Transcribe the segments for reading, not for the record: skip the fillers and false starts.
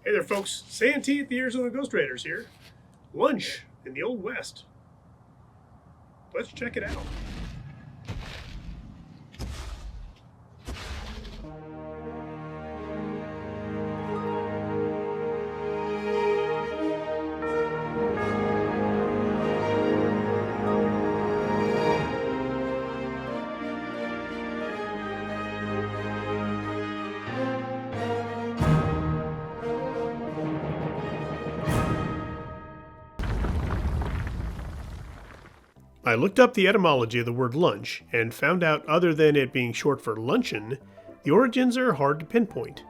Hey there, folks. Santee at the Ears of the Ghost Raiders here. Lunch in the Old West. Let's check it out. I looked up the etymology of the word lunch and found out other than it being short for luncheon, the origins are hard to pinpoint.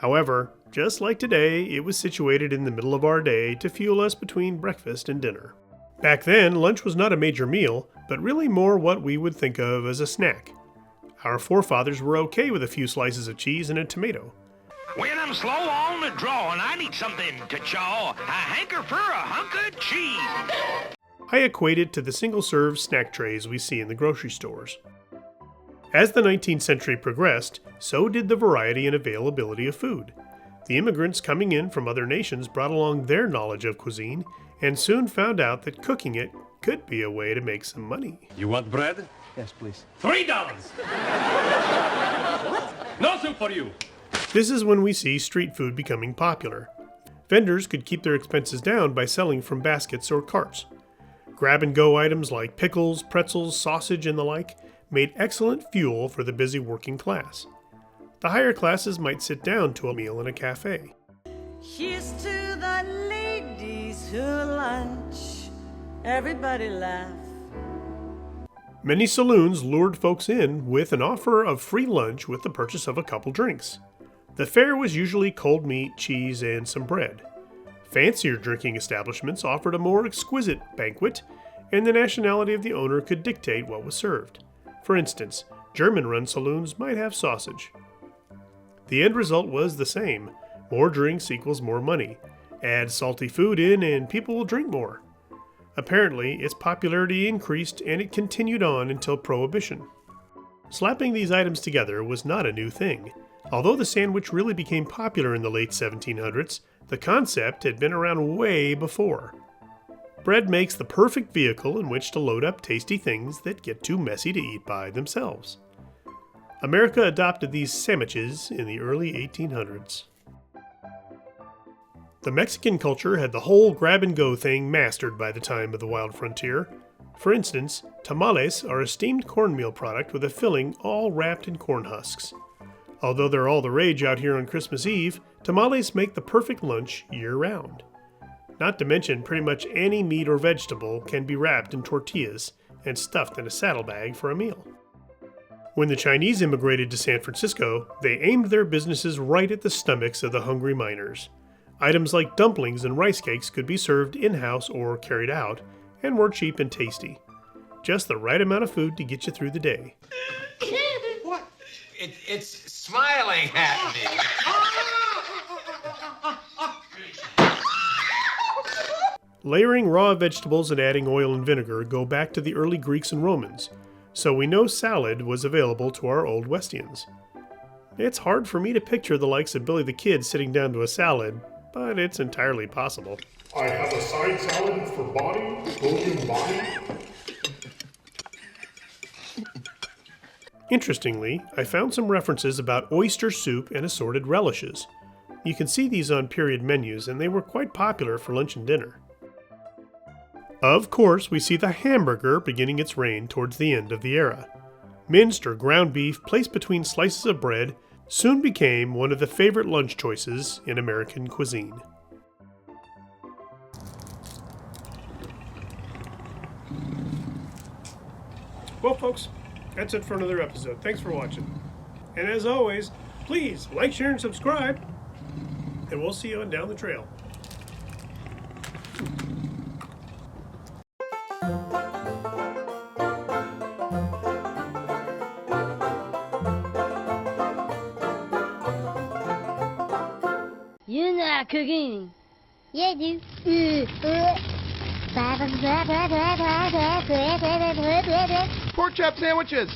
However, just like today, it was situated in the middle of our day to fuel us between breakfast and dinner. Back then, lunch was not a major meal, but really more what we would think of as a snack. Our forefathers were okay with a few slices of cheese and a tomato. When I'm slow on the draw and I need something to chaw, I hanker for a hunk of cheese. I equate it to the single-serve snack trays we see in the grocery stores. As the 19th century progressed, so did the variety and availability of food. The immigrants coming in from other nations brought along their knowledge of cuisine and soon found out that cooking it could be a way to make some money. You want bread? Yes, please. $3! Nothing for you! This is when we see street food becoming popular. Vendors could keep their expenses down by selling from baskets or carts. Grab-and-go items like pickles, pretzels, sausage, and the like made excellent fuel for the busy working class. The higher classes might sit down to a meal in a cafe. Here's to the ladies who lunch. Everybody laugh. Many saloons lured folks in with an offer of free lunch with the purchase of a couple drinks. The fare was usually cold meat, cheese, and some bread. Fancier drinking establishments offered a more exquisite banquet, and the nationality of the owner could dictate what was served. For instance, German-run saloons might have sausage. The end result was the same. More drinks equals more money. Add salty food in and people will drink more. Apparently, its popularity increased and it continued on until Prohibition. Slapping these items together was not a new thing. Although the sandwich really became popular in the late 1700s, the concept had been around way before. Bread makes the perfect vehicle in which to load up tasty things that get too messy to eat by themselves. America adopted these sandwiches in the early 1800s. The Mexican culture had the whole grab-and-go thing mastered by the time of the wild frontier. For instance, tamales are a steamed cornmeal product with a filling all wrapped in corn husks. Although they're all the rage out here on Christmas Eve, tamales make the perfect lunch year-round. Not to mention, pretty much any meat or vegetable can be wrapped in tortillas and stuffed in a saddlebag for a meal. When the Chinese immigrated to San Francisco, they aimed their businesses right at the stomachs of the hungry miners. Items like dumplings and rice cakes could be served in-house or carried out, and were cheap and tasty. Just the right amount of food to get you through the day. What? It's smiling at me. Layering raw vegetables and adding oil and vinegar go back to the early Greeks and Romans, so we know salad was available to our Old Westians. It's hard for me to picture the likes of Billy the Kid sitting down to a salad, but it's entirely possible. I have a side salad for body, William Body. Interestingly, I found some references about oyster soup and assorted relishes. You can see these on period menus, and they were quite popular for lunch and dinner. Of course, we see the hamburger beginning its reign towards the end of the era. Minced or ground beef placed between slices of bread soon became one of the favorite lunch choices in American cuisine. Well, folks, that's it for another episode. Thanks for watching. And as always, please like, share, and subscribe. And we'll see you on down the trail. You're not cooking. Yeah, dude. Pork chop sandwiches!